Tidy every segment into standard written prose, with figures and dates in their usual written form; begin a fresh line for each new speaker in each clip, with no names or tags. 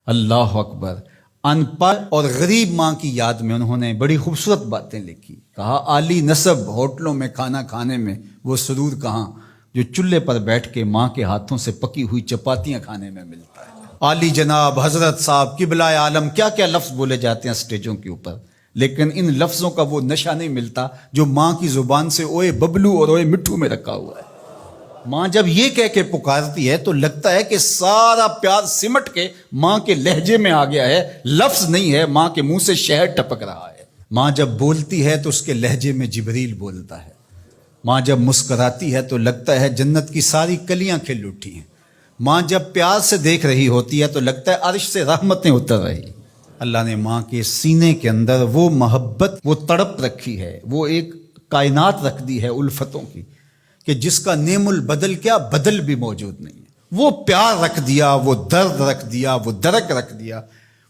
اللہ اکبر۔ ان پڑھ اور غریب ماں کی یاد میں انہوں نے بڑی خوبصورت باتیں لکھی۔ کہا عالی نسب ہوٹلوں میں کھانا کھانے میں وہ سرور کہاں جو چولہے پر بیٹھ کے ماں کے ہاتھوں سے پکی ہوئی چپاتیاں کھانے میں ملتا ہے۔ عالی جناب، حضرت صاحب، قبلہ عالم، کیا کیا لفظ بولے جاتے ہیں سٹیجوں کے اوپر، لیکن ان لفظوں کا وہ نشہ نہیں ملتا جو ماں کی زبان سے اوئے ببلو اور اوئے مٹھو میں رکھا ہوا ہے۔ ماں جب یہ کہہ کے پکارتی ہے تو لگتا ہے کہ سارا پیار سمٹ کے ماں کے لہجے میں آ گیا ہے، لفظ نہیں ہے، ماں کے منہ سے شہد ٹپک رہا ہے۔ ماں جب بولتی ہے تو اس کے لہجے میں جبریل بولتا ہے۔ ماں جب مسکراتی ہے تو لگتا ہے جنت کی ساری کلیاں کھل اٹھی ہیں۔ ماں جب پیار سے دیکھ رہی ہوتی ہے تو لگتا ہے عرش سے رحمتیں اتر رہی۔ اللہ نے ماں کے سینے کے اندر وہ محبت، وہ تڑپ رکھی ہے، وہ ایک کائنات رکھ دی ہے الفتوں کی کہ جس کا نعم البدل کیا بدل بھی موجود نہیں ہے۔ وہ پیار رکھ دیا، وہ درد رکھ دیا، وہ درک رکھ دیا،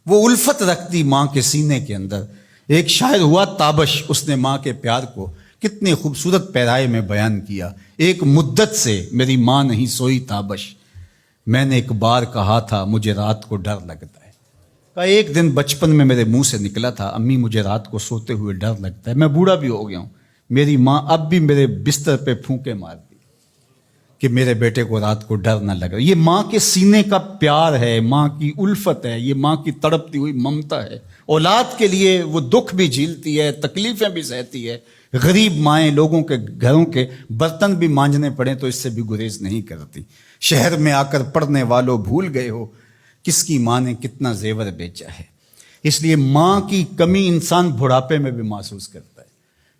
وہ الفت رکھ دی ماں کے سینے کے اندر۔ ایک شاعر ہوا تابش، اس نے ماں کے پیار کو کتنے خوبصورت پیرائے میں بیان کیا۔ ایک مدت سے میری ماں نہیں سوئی تابش، میں نے ایک بار کہا تھا مجھے رات کو ڈر لگتا ہے۔ کہا ایک دن بچپن میں میرے منہ سے نکلا تھا امی مجھے رات کو سوتے ہوئے ڈر لگتا ہے، میں بوڑھا بھی ہو گیا ہوں، میری ماں اب بھی میرے بستر پہ پھونکے مارتی کہ میرے بیٹے کو رات کو ڈر نہ لگے۔ یہ ماں کے سینے کا پیار ہے، ماں کی الفت ہے، یہ ماں کی تڑپتی ہوئی ممتا ہے۔ اولاد کے لیے وہ دکھ بھی جھیلتی ہے، تکلیفیں بھی سہتی ہے۔ غریب مائیں لوگوں کے گھروں کے برتن بھی مانجنے پڑیں تو اس سے بھی گریز نہیں کرتی۔ شہر میں آ کر پڑھنے والوں بھول گئے ہو کس کی ماں نے کتنا زیور بیچا ہے۔ اس لیے ماں کی کمی انسان بڑھاپے میں بھی محسوس کرتا ہے۔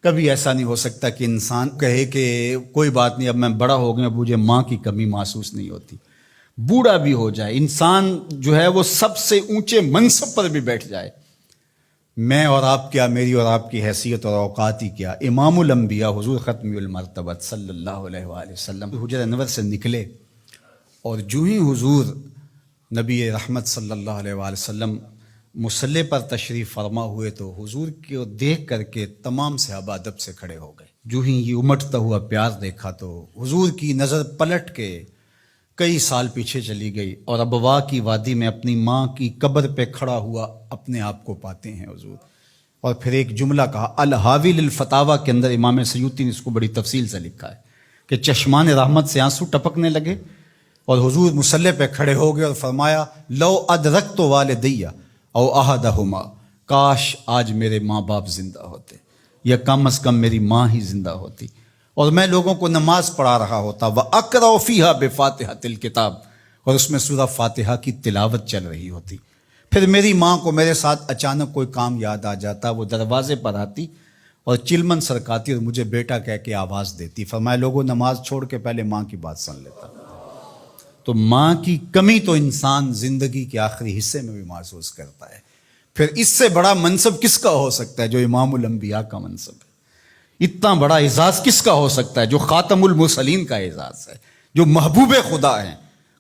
کبھی ایسا نہیں ہو سکتا کہ انسان کہے کہ کوئی بات نہیں اب میں بڑا ہو گیا اب مجھے ماں کی کمی محسوس نہیں ہوتی۔ بوڑھا بھی ہو جائے انسان جو ہے وہ سب سے اونچے منصب پر بھی بیٹھ جائے، میں اور آپ کیا، میری اور آپ کی حیثیت اور اوقات ہی کیا۔ امام الانبیاء حضور ختم المرتبت صلی اللہ علیہ وآلہ وسلم حجرہ انور سے نکلے اور جو ہی حضور نبی رحمت صلی اللہ علیہ وآلہ وسلم مصلی پر تشریف فرما ہوئے تو حضور کو دیکھ کر کے تمام صحابہ ادب سے کھڑے ہو گئے۔ جو ہی یہ امٹتا ہوا پیار دیکھا تو حضور کی نظر پلٹ کے کئی سال پیچھے چلی گئی اور ابوا کی وادی میں اپنی ماں کی قبر پہ کھڑا ہوا اپنے آپ کو پاتے ہیں حضور۔ اور پھر ایک جملہ کہا، الحاوی للفتاوی کے اندر امام سیوطی نے اس کو بڑی تفصیل سے لکھا ہے کہ چشمان رحمت سے آنسو ٹپکنے لگے اور حضور مصلی پہ کھڑے ہو گئے اور فرمایا لو ادرکت والدی او احدہما، کاش آج میرے ماں باپ زندہ ہوتے یا کم از کم میری ماں ہی زندہ ہوتی اور میں لوگوں کو نماز پڑھا رہا ہوتا۔ وَأَقْرَأُ فِيهَا بِفَاتِحَةِ الْكِتَابِ، اور اس میں سورہ فاتحہ کی تلاوت چل رہی ہوتی۔ پھر میری ماں کو میرے ساتھ اچانک کوئی کام یاد آ جاتا، وہ دروازے پر آتی اور چلمن سرکاتی اور مجھے بیٹا کہہ کے آواز دیتی۔ فرمایا لوگوں نماز چھوڑ کے پہلے ماں کی بات سن لیتا۔ تو ماں کی کمی تو انسان زندگی کے آخری حصے میں بھی محسوس کرتا ہے۔ پھر اس سے بڑا منصب کس کا ہو سکتا ہے جو امام الانبیاء کا منصب ہے؟ اتنا بڑا اعزاز کس کا ہو سکتا ہے جو خاتم المرسلین کا اعزاز ہے، جو محبوب خدا ہیں،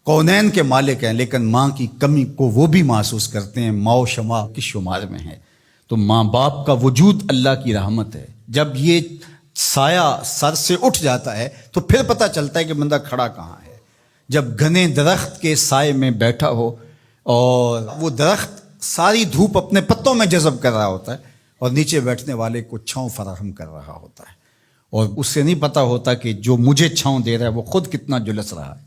کونین کے مالک ہیں، لیکن ماں کی کمی کو وہ بھی محسوس کرتے ہیں، ماں و شمع کی شمار میں ہے۔ تو ماں باپ کا وجود اللہ کی رحمت ہے۔ جب یہ سایہ سر سے اٹھ جاتا ہے تو پھر پتہ چلتا ہے کہ بندہ کھڑا کہاں ہے۔ جب گھنے درخت کے سائے میں بیٹھا ہو اور وہ درخت ساری دھوپ اپنے پتوں میں جذب کر رہا ہوتا ہے اور نیچے بیٹھنے والے کو چھاؤں فراہم کر رہا ہوتا ہے، اور اس سے نہیں پتہ ہوتا کہ جو مجھے چھاؤں دے رہا ہے وہ خود کتنا جلس رہا ہے،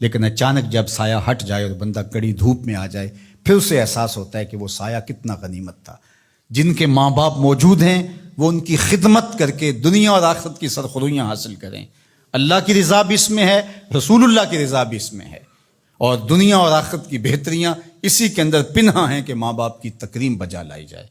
لیکن اچانک جب سایہ ہٹ جائے اور بندہ کڑی دھوپ میں آ جائے پھر اسے احساس ہوتا ہے کہ وہ سایہ کتنا غنیمت تھا۔ جن کے ماں باپ موجود ہیں وہ ان کی خدمت کر کے دنیا اور آخرت کی سرخرویاں حاصل کریں۔ اللہ کی رضا بھی اس میں ہے، رسول اللہ کی رضا بھی اس میں ہے، اور دنیا اور آخرت کی بہتریاں اسی کے اندر پنہاں ہیں کہ ماں باپ کی تکریم بجا لائی جائے۔